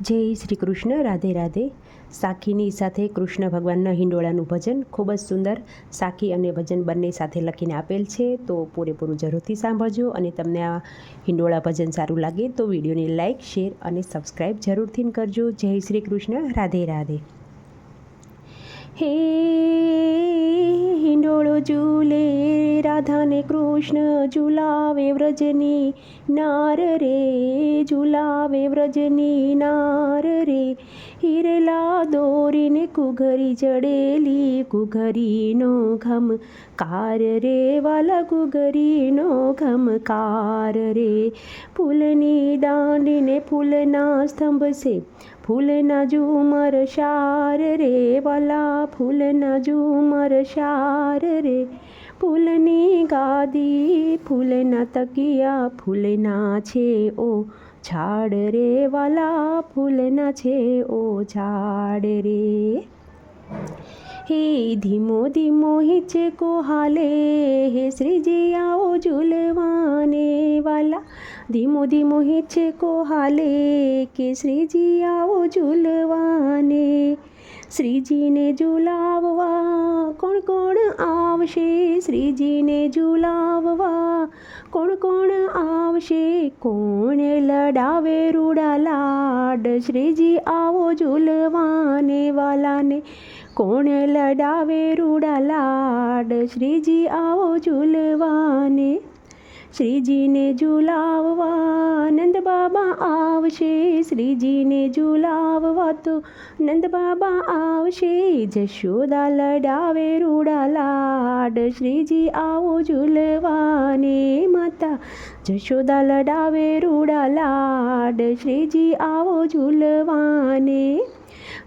જય શ્રી કૃષ્ણ. રાધે રાધે. સાખીની સાથે કૃષ્ણ ભગવાનના હિંડોળાનું ભજન ખૂબ જ સુંદર સાખી અને ભજન બંને સાથે લખીને આપેલ છે, તો પૂરેપૂરું જરૂરથી સાંભળજો. અને તમને આ હિંડોળા ભજન સારું લાગે તો વિડીયોને લાઇક, શેર અને સબસ્ક્રાઈબ જરૂરથી કરજો. જય શ્રી કૃષ્ણ. રાધે રાધે. હે હિંડોળો ઝૂલે રાધાને કૃષ્ણ ઝુલાવે વ્રજની નાર રે, ઝુલાવે વ્રજની નાર રે. હિરલા દોરીને કુઘરી જડેલી, કુઘરીનો ઘમકાર રે વાલા, કુઘરીનો ઘમકાર રે. ફૂલની દાંડીને ફૂલના સ્તંભ છે, ફૂલના ઝુમર શાર રે વાલા, ફૂલના ઝુમર શાર રે. ફૂલની ગાદી, ફૂલના તકિયા, ફૂલના છે ઓ ઝાડ રે વાલા, ફૂલના છે ઓ ઝાડ રે. હે ધીમો ધીમો હિંચકો હાલે, હે શ્રીજી આવો ઝૂલવાને વાલા. ધીમો ધીમો હિંચકો હાલે, કે શ્રીજી આવો ઝૂલવાને. શ્રીજીને ઝુલાવવા કોણ કોણ આવશે, શ્રીજીને ઝુલાવવા કોણ કોણ આવશે. કોણ લડાવે રૂડા લાડ, શ્રીજી આવો ઝૂલવાને વાલાને. કોણ લડાવે રૂડા લાડ, શ્રીજી આવો ઝૂલવાને. શ્રીજીને ઝુલાવવા નંદ બાબા આવશે, શ્રીજીને ઝુલાવવા તો નંદ બાબા આવશે. જશોદા લડાવે રૂડા લાડ, શ્રીજી આવો ઝૂલવાને માતા. જશોદા લડાવે રૂડા લાડ, શ્રીજી આવો ઝૂલવાને.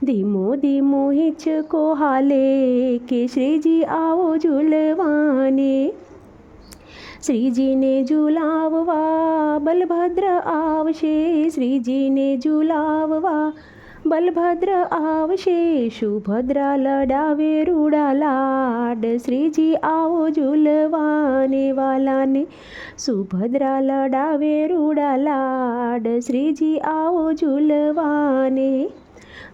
ધીમો ધીમો હિંચકો હાલે, કે શ્રીજી આવો ઝૂલવાને. શ્રીજીને ઝુલાવવા બલભદ્ર આવશે, શ્રીજીને ઝુલાવવા બલભદ્ર આવશે. સુભદ્રા લડાવે રૂડા લાડ, શ્રીજી આવો ઝૂલવાને વાલાને. સુભદ્રા લડાવે રૂડા લાડ, શ્રીજી આવો ઝૂલવાને.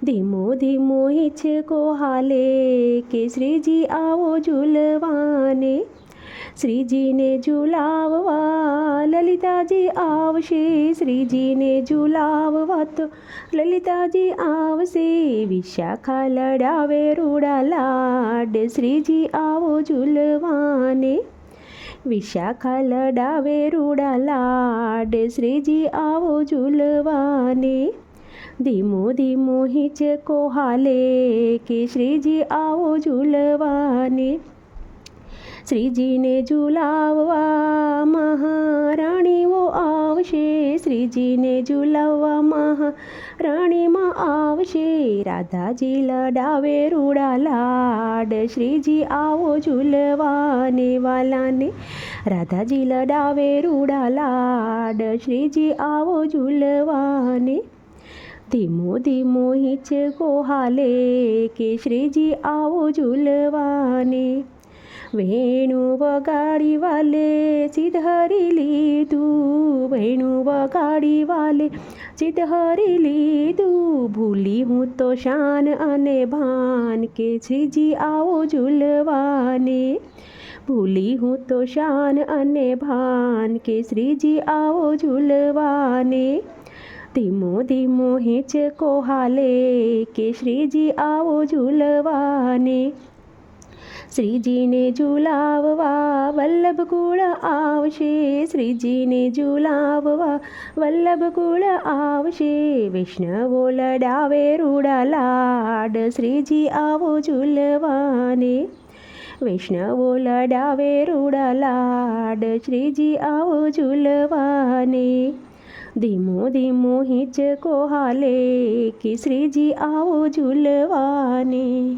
ધીમો ધીમો હિંચકો હાલે, કે શ્રીજી આવો ઝૂલવાને. શ્રીજીને ઝુલાવવા લલિતાજી આવશે, શ્રીજીને ઝુલાવવા તો લલિતાજી આવશે. વિશાખા લડાવે રૂડા લાડ, શ્રીજી આવો ઝૂલવાને. વિશાખા લડાવે રૂડા લાડ, શ્રીજી આવો ઝૂલવાને. ધીમો ધીમો હિંચકો હાલે, કે શ્રીજી આવો ઝૂલવાને. શ્રીજીને ઝુલાવવા મહારાણીઓ આવશે, શ્રીજીને ઝુલાવવા મહારાણીમાં આવશે. રાધાજી લડાવે રૂડા લાડ, શ્રીજી આવો ઝૂલવાને વાલાને. રાધાજી લડાવે રૂડા લાડ, શ્રીજી આવો ઝૂલવાને. ધીમો ધીમો હિંચકો હાલે, કે શ્રીજી આવો ઝૂલવાને. વેણુ વગાડી વાલે સિદ્ધ હરી લીધું, વેણુ વગાડી વાલે સિદ્ધ હરી લીધું. ભૂલી હું તો શાન અને ભાન, કે શ્રીજી આવો ઝૂલવાને. ભૂલી હું તો શાન અને ભાન, કે શ્રીજી આવો ઝૂલવાને. ધીમો ધીમો હિંચકો હાલે, કે શ્રીજી આવો ઝૂલવાને. શ્રીજીને ઝુલાવવા વલ્લભકુળ આવશે, શ્રીજીને ઝુલાવવા વલ્લભકુળ આવશે. વૈષ્ણવો લડાવે રૂડા લાડ, શ્રીજી આવો ઝૂલવાને. વૈષ્ણવો લડાવે રૂડા લાડ, શ્રીજી આવો ઝૂલવાને. ધીમો ધીમો હિંચકો હાલે, કે શ્રીજી આવો ઝૂલવાને.